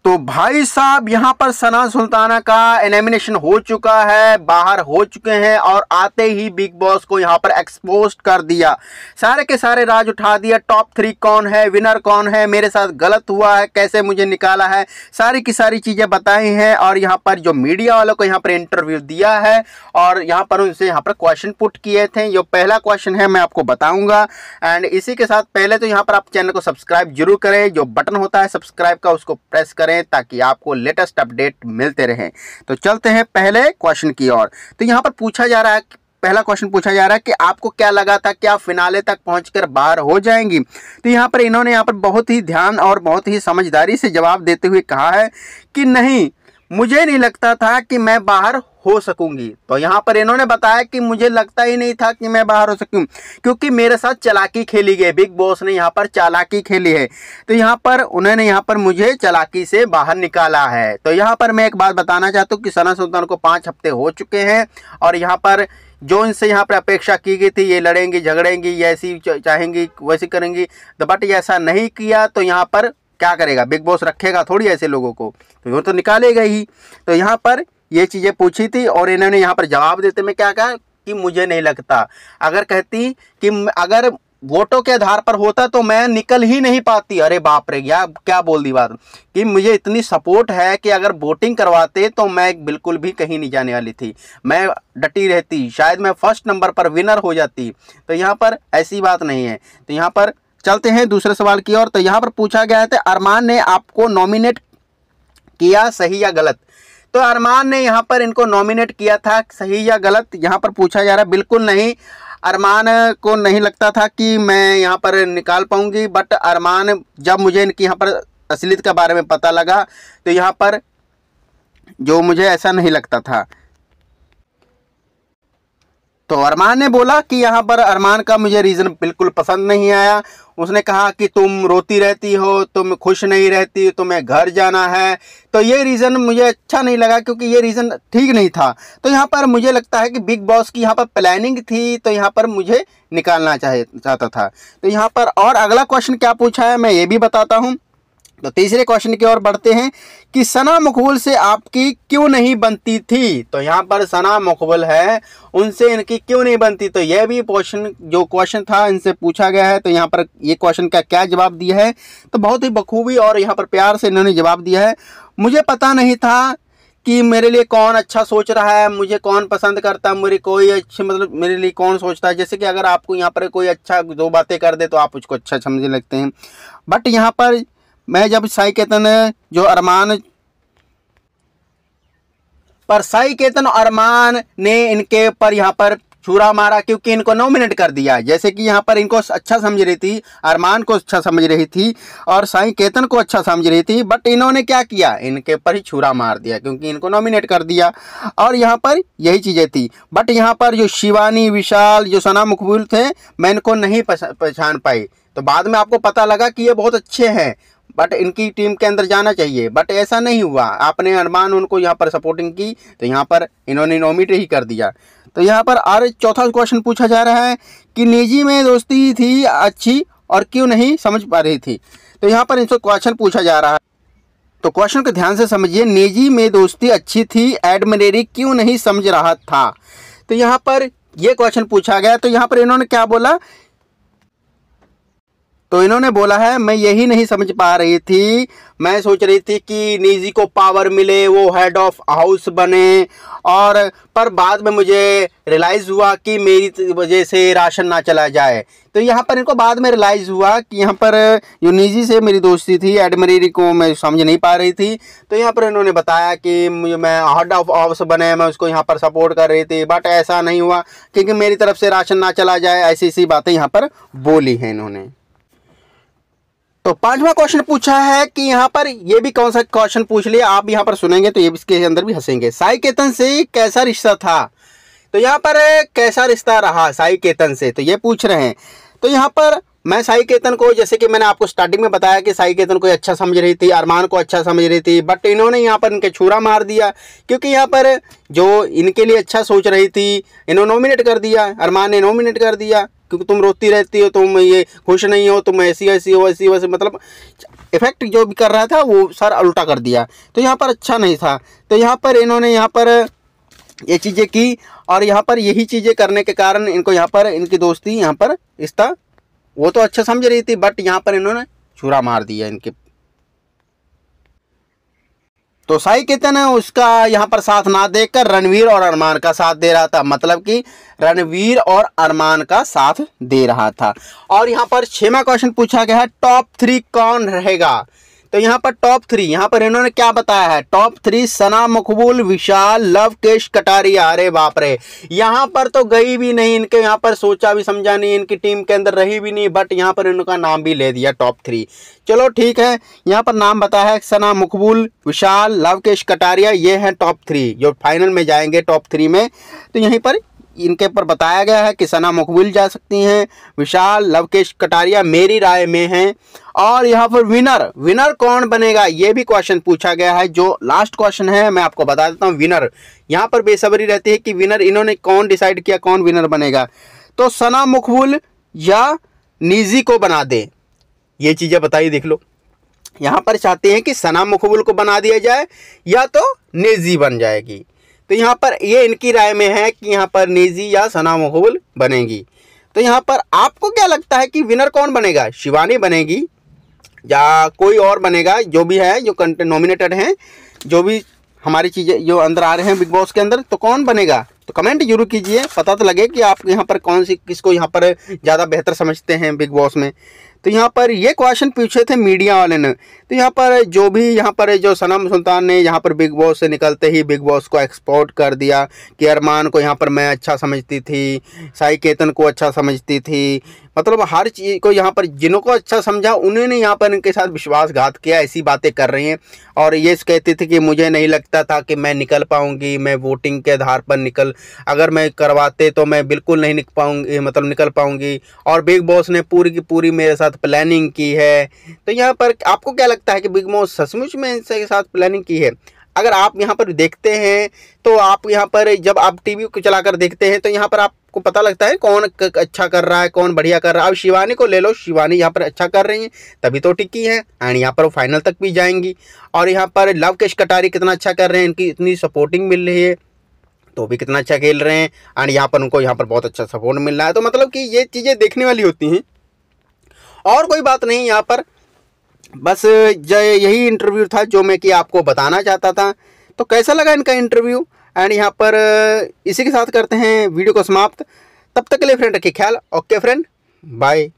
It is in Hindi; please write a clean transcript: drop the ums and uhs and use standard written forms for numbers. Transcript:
तो भाई साहब यहाँ पर सना सुल्ताना का एलिमिनेशन हो चुका है, बाहर हो चुके हैं और आते ही बिग बॉस को यहाँ पर एक्सपोज कर दिया, सारे के सारे राज उठा दिया। टॉप 3 कौन है, विनर कौन है, मेरे साथ गलत हुआ है, कैसे मुझे निकाला है, सारी की सारी चीज़ें बताई हैं। और यहाँ पर जो मीडिया वालों को यहाँ पर इंटरव्यू दिया है और यहाँ पर उनसे यहाँ पर क्वेश्चन पुट किए थे। जो पहला क्वेश्चन है मैं आपको बताऊँगा। एंड इसी के साथ पहले तो यहाँ पर आप चैनल को सब्सक्राइब जरूर करें, जो बटन होता है सब्सक्राइब का उसको प्रेस करें ताकि आपको लेटेस्ट अपडेट मिलते रहें। तो चलते हैं पहले क्वेश्चन की ओर। तो यहाँ पर पूछा जा रहा है, पहला क्वेश्चन पूछा जा रहा है कि आपको क्या लगा था कि आप फिनाले तक पहुंचकर बाहर हो जाएंगी। तो यहाँ पर इन्होंने यहाँ पर बहुत ही ध्यान और बहुत ही समझदारी से जवाब देते हुए कहा है कि नहीं, मुझे नहीं लगता था कि मैं बाहर हो सकूंगी। तो यहाँ पर इन्होंने बताया कि मुझे लगता ही नहीं था कि मैं बाहर हो सकूं, क्योंकि मेरे साथ चालाकी खेली गई, बिग बॉस ने यहाँ पर चालाकी खेली है। तो यहाँ पर उन्होंने यहाँ पर मुझे चालाकी से बाहर निकाला है। तो यहाँ पर मैं एक बात बताना चाहता हूँ कि सना सुल्तान को 5 हफ्ते हो चुके हैं और यहाँ पर जो इनसे यहाँ पर अपेक्षा की गई थी, ये लड़ेंगी झगड़ेंगी, ऐसी चाहेंगी वैसी करेंगी, तो बट ऐसा नहीं किया। तो यहाँ पर क्या करेगा, बिग बॉस रखेगा थोड़ी ऐसे लोगों को, तो वो तो निकालेगा ही। तो यहाँ पर ये चीज़ें पूछी थी और इन्होंने यहाँ पर जवाब देते में क्या कहा कि मुझे नहीं लगता। अगर कहती कि अगर वोटों के आधार पर होता तो मैं निकल ही नहीं पाती। अरे बाप रे, क्या बोल दी बात कि मुझे इतनी सपोर्ट है कि अगर वोटिंग करवाते तो मैं बिल्कुल भी कहीं नहीं जाने वाली थी, मैं डटी रहती, शायद मैं फर्स्ट नंबर पर विनर हो जाती। तो यहाँ पर ऐसी बात नहीं है। तो यहाँ पर चलते हैं दूसरे सवाल की ओर। तो यहाँ पर पूछा गया था अरमान ने आपको नॉमिनेट किया, सही या गलत। तो अरमान ने यहाँ पर इनको नॉमिनेट किया था, सही या गलत यहाँ पर पूछा जा रहा है। बिल्कुल नहीं, अरमान को नहीं लगता था कि मैं यहाँ पर निकाल पाऊंगी। बट अरमान, जब मुझे इनकी यहाँ पर असलियत के बारे में पता लगा तो यहाँ पर जो मुझे ऐसा नहीं लगता था। तो अरमान ने बोला कि यहाँ पर अरमान का मुझे रीज़न बिल्कुल पसंद नहीं आया। उसने कहा कि तुम रोती रहती हो, तुम खुश नहीं रहती, तुम्हें घर जाना है। तो ये रीज़न मुझे अच्छा नहीं लगा, क्योंकि ये रीज़न ठीक नहीं था। तो यहाँ पर मुझे लगता है कि बिग बॉस की यहाँ पर प्लानिंग थी, तो यहाँ पर मुझे निकालना चाहता था। तो यहाँ पर और अगला क्वेश्चन क्या पूछा है मैं ये भी बताता हूँ। तो तीसरे क्वेश्चन की ओर बढ़ते हैं कि सना मकबूल से आपकी क्यों नहीं बनती थी। तो यहाँ पर सना मकबूल है, उनसे इनकी क्यों नहीं बनती। तो यह भी क्वेश्चन था, इनसे पूछा गया है। तो यहाँ पर ये क्वेश्चन का क्या जवाब दिया है, तो बहुत ही बखूबी और यहाँ पर प्यार से इन्होंने जवाब दिया है। मुझे पता नहीं था कि मेरे लिए कौन अच्छा सोच रहा है, मुझे कौन पसंद करता, मेरी कोई अच्छी मतलब मेरे लिए कौन सोचता है। जैसे कि अगर आपको यहाँ पर कोई अच्छा 2 बातें कर दे तो आप उसको अच्छा समझने लगते हैं। बट यहाँ पर मैं जब साई केतन जो अरमान पर साई केतन अरमान ने इनके ऊपर यहाँ पर छुरा मारा, क्योंकि इनको नॉमिनेट कर दिया। जैसे कि यहाँ पर इनको अच्छा समझ रही थी, अरमान को अच्छा समझ रही थी और साई केतन को अच्छा समझ रही थी। बट इन्होंने क्या किया, इनके ऊपर ही छुरा मार दिया, क्योंकि इनको नॉमिनेट कर दिया और यहाँ पर यही चीज़ें थी। बट यहाँ पर जो शिवानी, विशाल, जो सना मकबूल थे, मैं इनको नहीं पहचान पाई। तो बाद में आपको पता लगा कि ये बहुत अच्छे हैं, बट इनकी टीम के अंदर जाना चाहिए। बट ऐसा नहीं हुआ, आपने अरमान उनको यहाँ पर सपोर्टिंग की, तो यहाँ पर इन्होंने नॉमिनेट ही कर दिया। तो यहाँ पर और चौथा क्वेश्चन पूछा जा रहा है कि निजी में दोस्ती थी अच्छी और क्यों नहीं समझ पा रही थी। तो यहाँ पर इनसे क्वेश्चन पूछा जा रहा है, तो क्वेश्चन को ध्यान से समझिए। निजी में दोस्ती अच्छी थी, एडमिरेरी क्यों नहीं समझ रहा था। तो यहाँ पर यह क्वेश्चन पूछा गया। तो यहाँ पर इन्होंने क्या बोला, तो इन्होंने बोला है मैं यही नहीं समझ पा रही थी, मैं सोच रही थी कि निजी को पावर मिले, वो हेड ऑफ हाउस बने, और पर बाद में मुझे रियलाइज़ हुआ कि मेरी वजह से राशन ना चला जाए। तो यहाँ पर इनको बाद में रियलाइज़ हुआ कि यहाँ पर जो निजी से मेरी दोस्ती थी, एडमिरेरी को मैं समझ नहीं पा रही थी। तो यहाँ पर इन्होंने बताया कि मैं हेड ऑफ हाउस बने, मैं उसको यहाँ पर सपोर्ट कर रही थी, बट ऐसा नहीं हुआ क्योंकि मेरी तरफ से राशन ना चला जाए। ऐसी ऐसी बातें यहाँ पर बोली हैं इन्होंने। तो 5वां क्वेश्चन पूछा है कि यहाँ पर ये भी कौन सा क्वेश्चन पूछ लिया, आप यहाँ पर सुनेंगे तो ये भी इसके अंदर भी हंसेंगे। साई केतन से कैसा रिश्ता था। तो यहाँ पर कैसा रिश्ता रहा साई केतन से, तो ये पूछ रहे हैं। तो यहाँ पर मैं साई केतन को, जैसे कि मैंने आपको स्टार्टिंग में बताया कि साई केतन को अच्छा समझ रही थी, अरमान को अच्छा समझ रही थी, बट इन्होंने यहाँ पर इनके छुरा मार दिया, क्योंकि यहाँ पर जो इनके लिए अच्छा सोच रही थी इन्होंने नॉमिनेट कर दिया, अरमान ने नॉमिनेट कर दिया, क्योंकि तुम रोती रहती हो, तुम ये खुश नहीं हो, तुम ऐसी ऐसी हो, ऐसी वैसे, मतलब इफेक्ट जो भी कर रहा था वो सर उल्टा कर दिया, तो यहाँ पर अच्छा नहीं था। तो यहाँ पर इन्होंने यहाँ पर ये चीज़ें की और यहाँ पर यही चीज़ें करने के कारण इनको यहाँ पर इनकी दोस्ती यहाँ पर रिश्ता वो तो अच्छा समझ रही थी, बट यहाँ पर इन्होंने छुरा मार दिया इनके। तो साई केतन है उसका यहाँ पर साथ ना देकर रणवीर और अरमान का साथ दे रहा था, मतलब कि रणवीर और अरमान का साथ दे रहा था। और यहाँ पर 6वां क्वेश्चन पूछा गया है टॉप 3 कौन रहेगा। तो यहाँ पर टॉप 3 यहाँ पर इन्होंने क्या बताया है, टॉप 3 सना मकबूल, विशाल, लवकेश कटारिया। अरे बाप रे, यहाँ पर तो गई भी नहीं, इनके यहाँ पर सोचा भी समझा नहीं, इनकी टीम के अंदर रही भी नहीं, बट यहाँ पर इनका नाम भी ले दिया टॉप 3। चलो ठीक है, यहाँ पर नाम बताया है सना मकबूल, विशाल, लवकेश कटारिया, ये हैं टॉप 3 जो फाइनल में जाएंगे टॉप 3 में। तो यहीं पर इनके ऊपर बताया गया है कि सना मकबूल जा सकती हैं, विशाल, लवकेश कटारिया मेरी राय में हैं। और यहाँ पर विनर कौन बनेगा ये भी क्वेश्चन पूछा गया है, जो लास्ट क्वेश्चन है मैं आपको बता देता हूँ। विनर यहाँ पर बेसब्री रहती है कि विनर इन्होंने कौन डिसाइड किया कौन विनर बनेगा। तो सना मकबूल या निजी को बना दे, ये चीज़ें बताइए देख लो। यहाँ पर चाहते हैं कि सना मकबूल को बना दिया जाए या तो निजी बन जाएगी। तो यहाँ पर ये इनकी राय में है कि यहाँ पर निजी या सना मकबूल बनेगी। तो यहाँ पर आपको क्या लगता है कि विनर कौन बनेगा, शिवानी बनेगी या कोई और बनेगा? जो भी है जो कंटेंट नॉमिनेटेड हैं, जो भी हमारी चीज़ें जो अंदर आ रहे हैं बिग बॉस के अंदर, तो कौन बनेगा? तो कमेंट जरूर कीजिए, पता तो लगे कि आप यहाँ पर कौन सी किसको यहाँ पर ज़्यादा बेहतर समझते हैं बिग बॉस में। तो यहाँ पर ये क्वेश्चन पूछे थे मीडिया वाले ने। तो यहाँ पर जो भी यहाँ पर जो सनम सुल्तान ने यहाँ पर बिग बॉस से निकलते ही बिग बॉस को एक्सपोर्ट कर दिया कि अरमान को यहाँ पर मैं अच्छा समझती थी, साई केतन को अच्छा समझती थी, मतलब हर चीज़ को यहाँ पर जिनको अच्छा समझा उन्होंने यहाँ पर इनके साथ विश्वासघात किया, ऐसी बातें कर रही हैं। और ये कहती थी कि मुझे नहीं लगता था कि मैं निकल पाऊँगी, मैं वोटिंग के आधार पर अगर मैं करवाते तो मैं बिल्कुल नहीं निकल पाऊँगी। और बिग बॉस ने पूरी की पूरी मेरे साथ प्लानिंग की है। तो यहाँ पर आपको क्या लगता है कि बिग बॉस सचमुच में इनके साथ प्लानिंग की है? अगर आप यहाँ पर देखते हैं तो आप यहाँ पर जब आप टीवी को चलाकर देखते हैं तो यहाँ पर आपको पता लगता है कौन अच्छा कर रहा है, कौन बढ़िया कर रहा है। अब शिवानी को ले लो, शिवानी यहाँ पर अच्छा कर रही हैं तभी तो टिकी हैं एंड यहाँ पर वो फाइनल तक भी जाएंगी। और यहाँ पर लवकेश कटारी कितना अच्छा कर रहे हैं, इनकी इतनी सपोर्टिंग मिल रही है तो भी कितना अच्छा खेल रहे हैं एंड यहाँ पर उनको यहाँ पर बहुत अच्छा सपोर्ट मिल रहा है। तो मतलब कि ये चीज़ें देखने वाली होती हैं और कोई बात नहीं। यहाँ पर बस यही इंटरव्यू था जो मैं कि आपको बताना चाहता था। तो कैसा लगा इनका इंटरव्यू एंड यहाँ पर इसी के साथ करते हैं वीडियो को समाप्त। तब तक के लिए फ्रेंड रखिए ख्याल। Okay friend, bye.